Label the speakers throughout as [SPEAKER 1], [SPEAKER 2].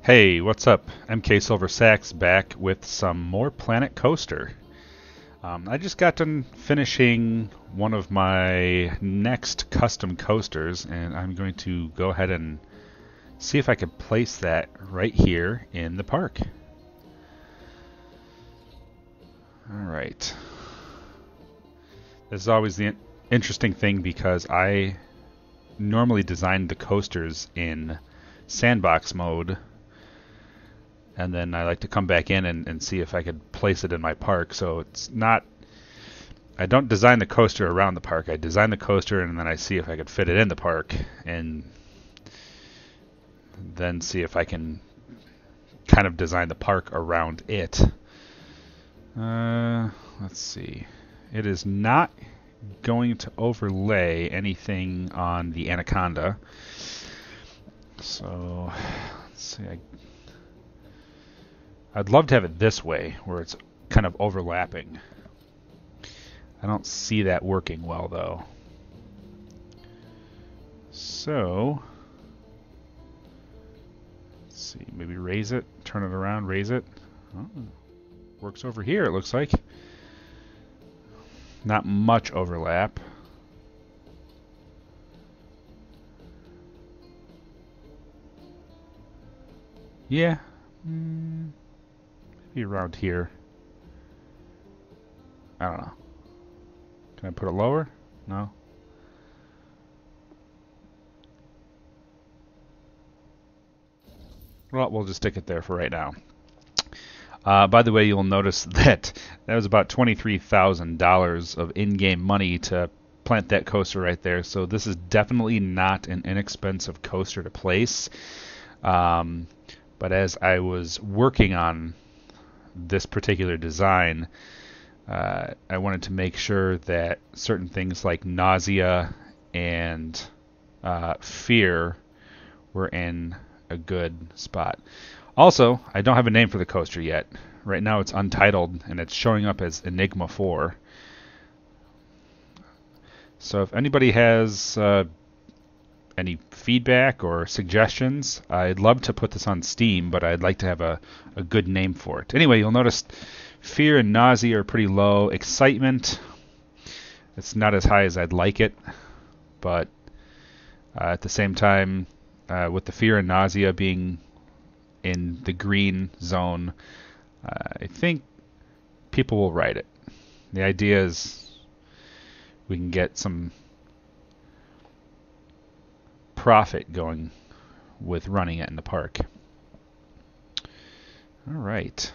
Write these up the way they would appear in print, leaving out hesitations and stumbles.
[SPEAKER 1] Hey, what's up? MK Silver Sacks back with some more Planet Coaster. I just got done finishing one of my next custom coasters, and I'm going to go ahead and see if I can place that right here in the park. Alright. This is always the interesting thing because I normally design the coasters in sandbox mode, and then I like to come back in and see if I could place it in my park. So it's not, I don't design the coaster around the park. I design the coaster and then I see if I could fit it in the park, and then see if I can kind of design the park around it. Let's see. It is not going to overlay anything on the Anaconda. So let's see. I'd love to have it this way, where it's kind of overlapping. I don't see that working well, though. So, let's see, maybe raise it, turn it around, raise it. Oh, works over here, it looks like. Not much overlap. Yeah. Maybe around here. I don't know. Can I put it lower? No. Well, we'll just stick it there for right now. By the way, you'll notice that was about $23,000 of in-game money to plant that coaster right there. So this is definitely not an inexpensive coaster to place. But as I was working on this particular design, I wanted to make sure that certain things like nausea and fear were in a good spot. Also, I don't have a name for the coaster yet. Right now it's untitled and it's showing up as Enigma 4. So if anybody has any feedback or suggestions, I'd love to put this on Steam, but I'd like to have a good name for it. Anyway, you'll notice fear and nausea are pretty low. Excitement, it's not as high as I'd like it, but at the same time, with the fear and nausea being in the green zone, I think people will ride it. The idea is we can get some profit going with running it in the park. Alright.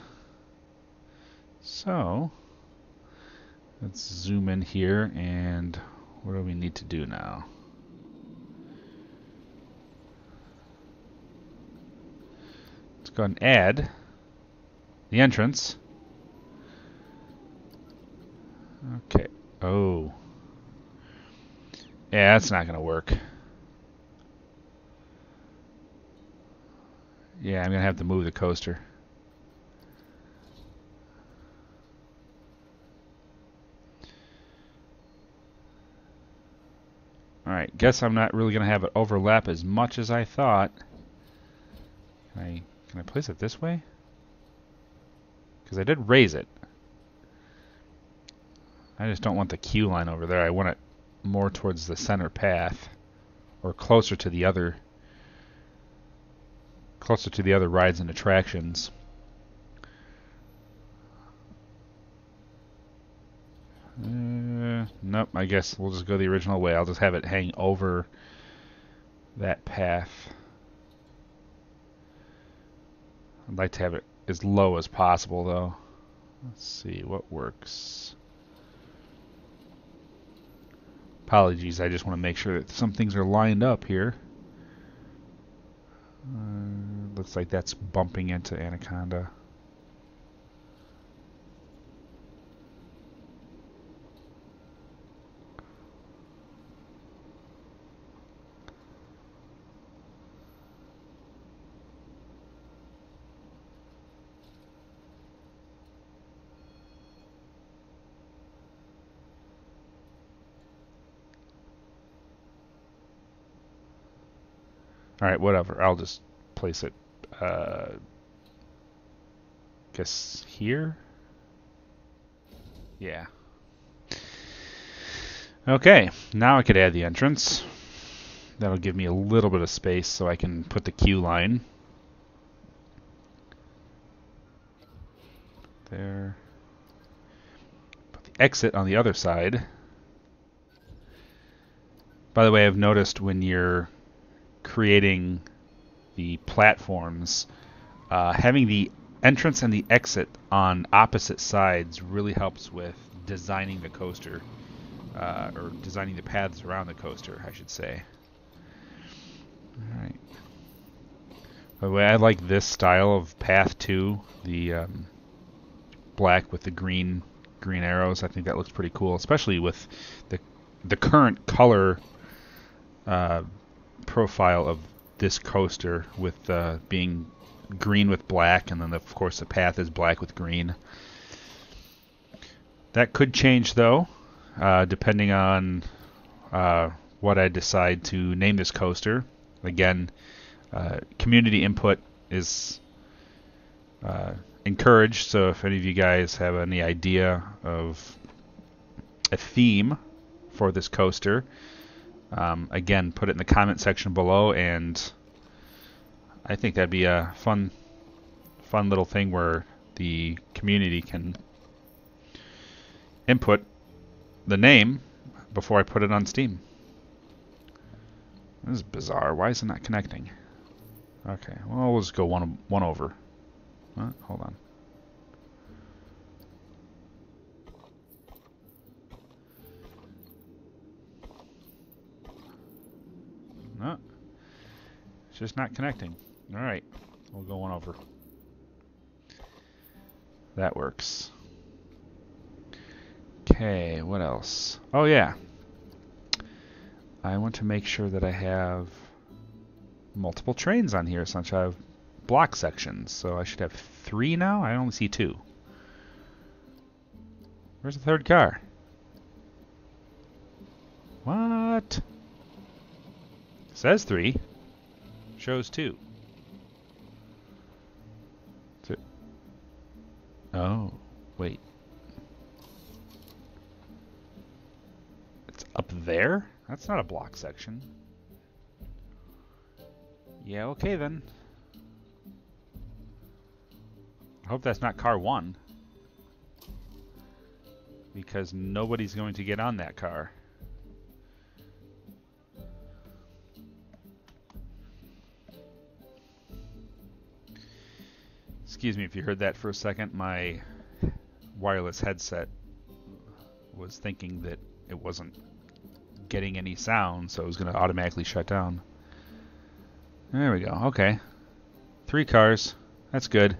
[SPEAKER 1] So, let's zoom in here, and what do we need to do now? Let's go and add the entrance. Okay. Oh. Yeah, that's not going to work. Yeah, I'm going to have to move the coaster. Alright, guess I'm not really going to have it overlap as much as I thought. Can I place it this way? Because I did raise it. I just don't want the queue line over there. I want it more towards the center path, or closer to the other rides and attractions. Nope, I guess we'll just go the original way. I'll just have it hang over that path. I'd like to have it as low as possible, though. Let's see what works. Apologies, I just want to make sure that some things are lined up here. Looks like that's bumping into Anaconda. Alright, whatever. I'll just place it guess here? Yeah. Okay, now I could add the entrance. That'll give me a little bit of space so I can put the queue line. There. Put the exit on the other side. By the way, I've noticed when you're creating the platforms, having the entrance and the exit on opposite sides really helps with designing the coaster, or designing the paths around the coaster, I should say. Alright. By the way, I like this style of path too, the black with the green arrows. I think that looks pretty cool, especially with the current color profile of this coaster, with being green with black, and then of course the path is black with green. That could change though, depending on what I decide to name this coaster. Again, community input is encouraged, so if any of you guys have any idea of a theme for this coaster, again, put it in the comment section below, and I think that'd be a fun little thing where the community can input the name before I put it on Steam. This is bizarre. Why is it not connecting? Okay, well, we'll just go one over. Hold on. No, it's just not connecting. All right, we'll go one over. That works. Okay, what else? Oh yeah, I want to make sure that I have multiple trains on here since I have block sections. So I should have 3 now? I only see 2. Where's the third car? What? It says 3. Shows 2. Oh, wait. It's up there? That's not a block section. Yeah, okay then. I hope that's not car 1. Because nobody's going to get on that car. Excuse me if you heard that for a second. My wireless headset was thinking that it wasn't getting any sound, so it was going to automatically shut down. There we go. Okay. 3 cars. That's good.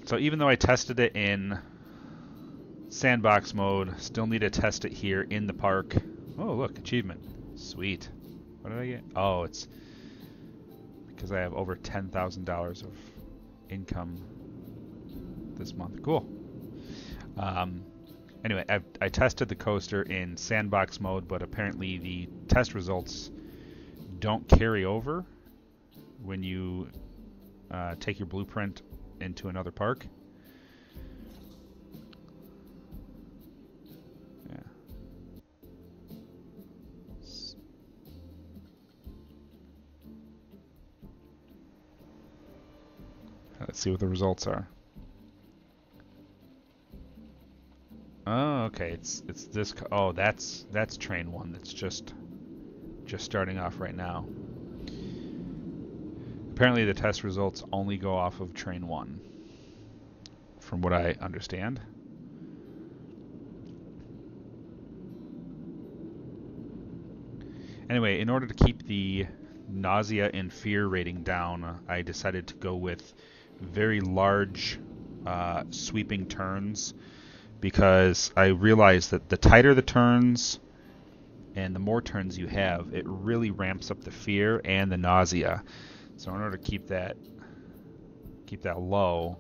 [SPEAKER 1] So even though I tested it in sandbox mode, still need to test it here in the park. Oh, look, achievement. Sweet. What did I get? Oh, it's because I have over $10,000 of income this month. Cool. Anyway, I tested the coaster in sandbox mode, but apparently the test results don't carry over when you take your blueprint into another park. Yeah. Let's see what the results are. Oh, okay. It's this. Oh, that's train 1. That's just starting off right now. Apparently, the test results only go off of train 1, from what I understand. Anyway, in order to keep the nausea and fear rating down, I decided to go with very large sweeping turns, because I realized that the tighter the turns and the more turns you have, it really ramps up the fear and the nausea. So in order to keep that low,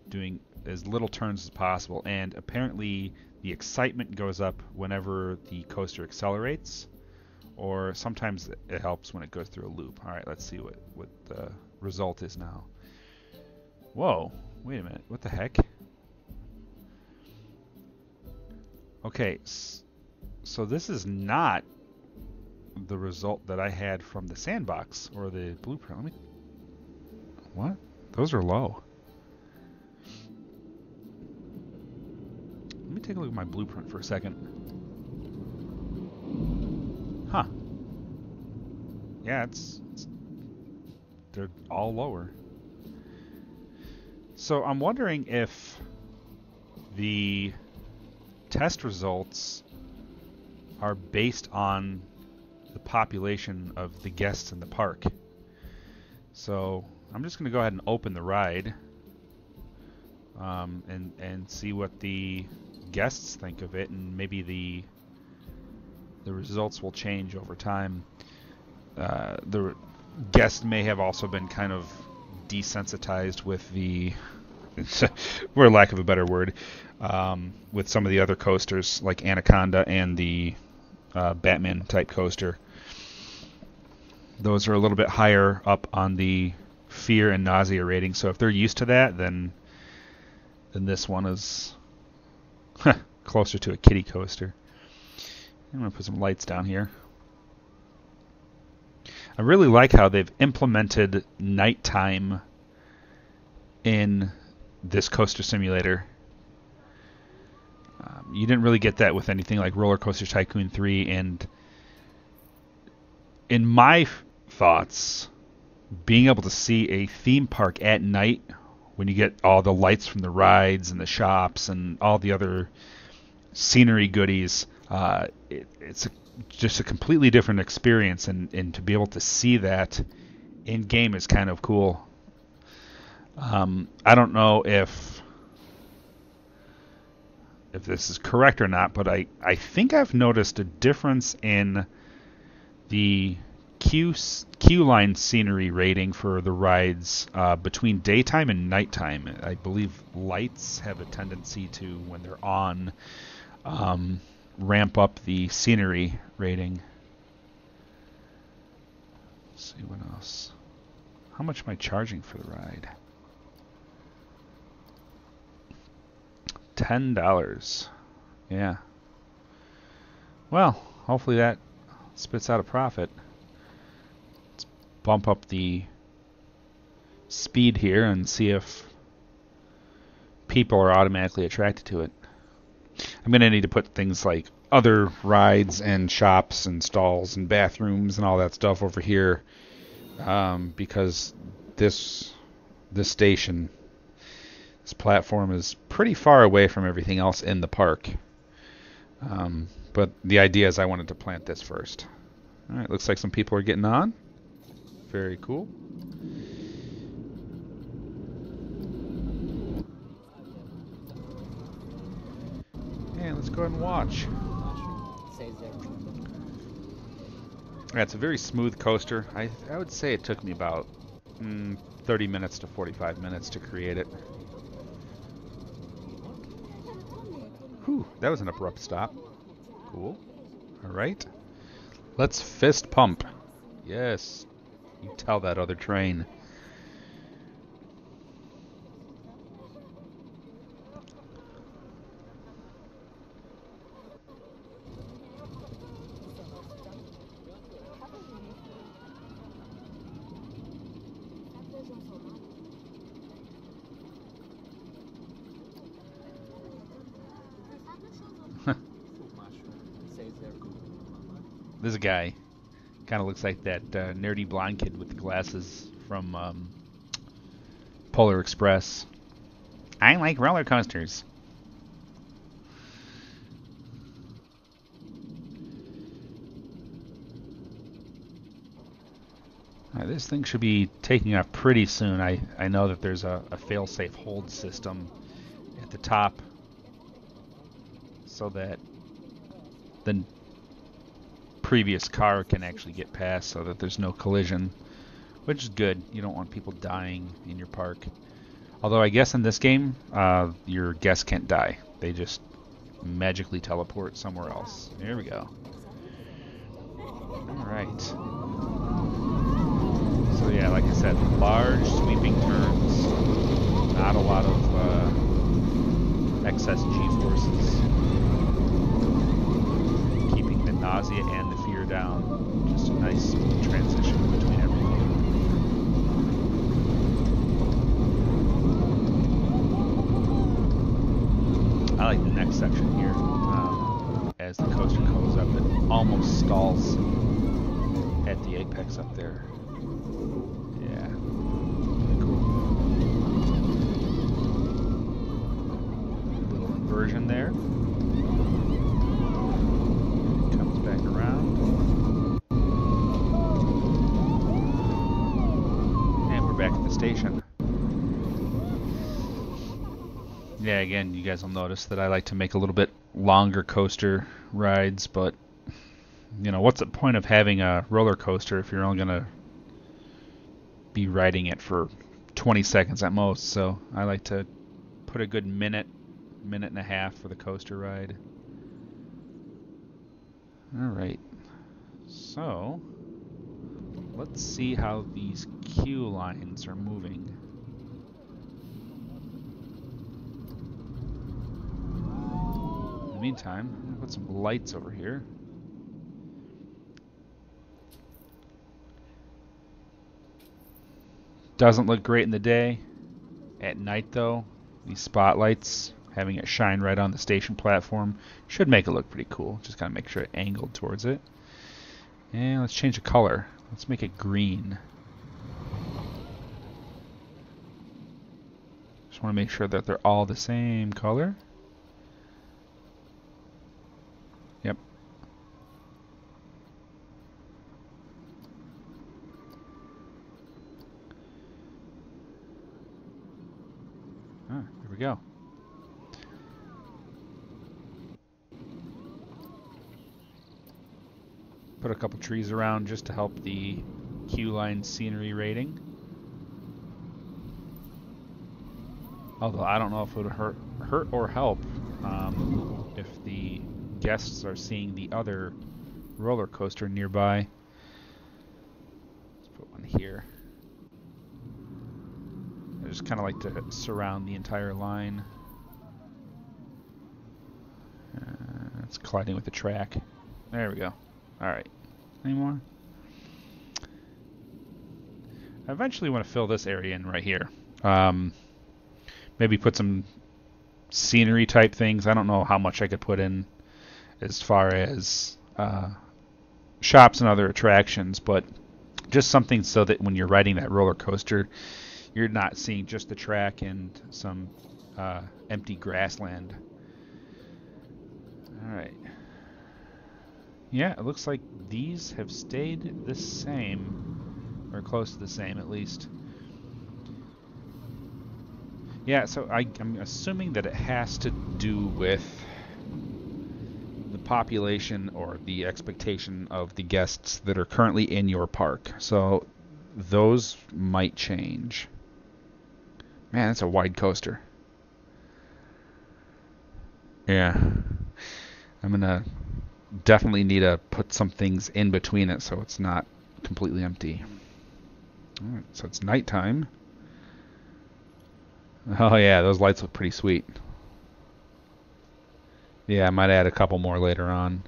[SPEAKER 1] doing as little turns as possible. And apparently the excitement goes up whenever the coaster accelerates, or sometimes it helps when it goes through a loop. All right, let's see what the result is now. Whoa, wait a minute, what the heck? Okay, so this is not the result that I had from the sandbox or the blueprint. What? Those are low. Let me take a look at my blueprint for a second. Huh. Yeah, they're all lower. So I'm wondering if the test results are based on the population of the guests in the park. So I'm just going to go ahead and open the ride and see what the guests think of it, and maybe the results will change over time. The guests may have also been kind of desensitized with the, for lack of a better word, with some of the other coasters like Anaconda and the Batman type coaster. Those are a little bit higher up on the fear and nausea rating, so if they're used to that, then this one is closer to a kiddie coaster. I'm going to put some lights down here. I really like how they've implemented nighttime in this coaster simulator. You didn't really get that with anything like Roller Coaster Tycoon 3, and in my thoughts, being able to see a theme park at night when you get all the lights from the rides and the shops and all the other scenery goodies, it's just a completely different experience, and to be able to see that in game is kind of cool. I don't know if this is correct or not, but I think I've noticed a difference in the queue line scenery rating for the rides between daytime and nighttime. I believe lights have a tendency to, when they're on, ramp up the scenery rating. Let's see what else. How much am I charging for the ride? $10. Yeah. Well, hopefully that spits out a profit. Let's bump up the speed here and see if people are automatically attracted to it. I'm going to need to put things like other rides and shops and stalls and bathrooms and all that stuff over here, because this station, this platform, is pretty far away from everything else in the park. But the idea is I wanted to plant this first. All right, looks like some people are getting on. Very cool. And let's go ahead and watch. Yeah, it's a very smooth coaster. I would say it took me about 30 minutes to 45 minutes to create it. Whew, that was an abrupt stop. Cool. Alright. Let's fist pump. Yes. You tell that other train. This guy kind of looks like that nerdy blonde kid with the glasses from Polar Express. I like roller coasters. Alright, this thing should be taking off pretty soon. I know that there's a fail-safe hold system at the top so that the previous car can actually get past, so that there's no collision, which is good. You don't want people dying in your park. Although I guess in this game, your guests can't die. They just magically teleport somewhere else. Here we go. All right. So yeah, like I said, large sweeping turns, not a lot of excess G-forces, keeping the nausea and the fear down. Just a nice smooth transition between everything. I like the next section here. As the coaster goes up, it almost stalls at the apex up there. Yeah, really cool. Little inversion there. Comes back around. And we're back at the station. Yeah, again, you guys will notice that I like to make a little bit longer coaster rides, but you know, what's the point of having a roller coaster if you're only gonna be riding it for 20 seconds at most? So I like to put a good minute and a half for the coaster ride. Alright, so let's see how these queue lines are moving. In the meantime, I'm gonna put some lights over here. Doesn't look great in the day. At night though, these spotlights, having it shine right on the station platform, should make it look pretty cool. Just gotta make sure it angled towards it. And let's change the color. Let's make it green. Just want to make sure that they're all the same color. Yep. There we go. Put a couple trees around just to help the queue line scenery rating. Although I don't know if it would hurt or help if the guests are seeing the other roller coaster nearby. Let's put one here. I just kind of like to surround the entire line. It's colliding with the track. There we go. Alright. Any more? I eventually want to fill this area in right here. Maybe put some scenery type things. I don't know how much I could put in as far as shops and other attractions, but just something so that when you're riding that roller coaster, you're not seeing just the track and some empty grassland. Alright. Yeah, it looks like these have stayed the same, or close to the same at least. Yeah, so I'm assuming that it has to do with the population or the expectation of the guests that are currently in your park. So those might change. Man, that's a wide coaster. Yeah. I'm gonna definitely need to put some things in between it so it's not completely empty. Alright, so it's nighttime. Oh yeah, those lights look pretty sweet. Yeah, I might add a couple more later on.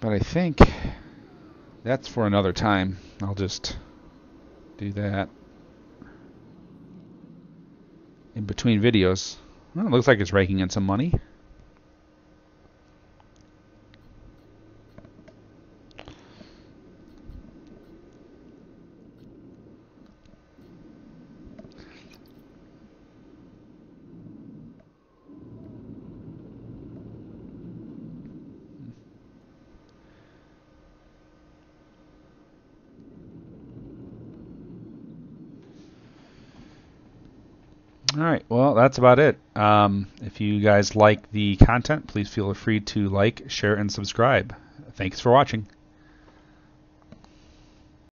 [SPEAKER 1] But I think that's for another time. I'll just do that in between videos. Well, it looks like it's raking in some money. Alright, well, that's about it. If you guys like the content, please feel free to like, share, and subscribe. Thanks for watching.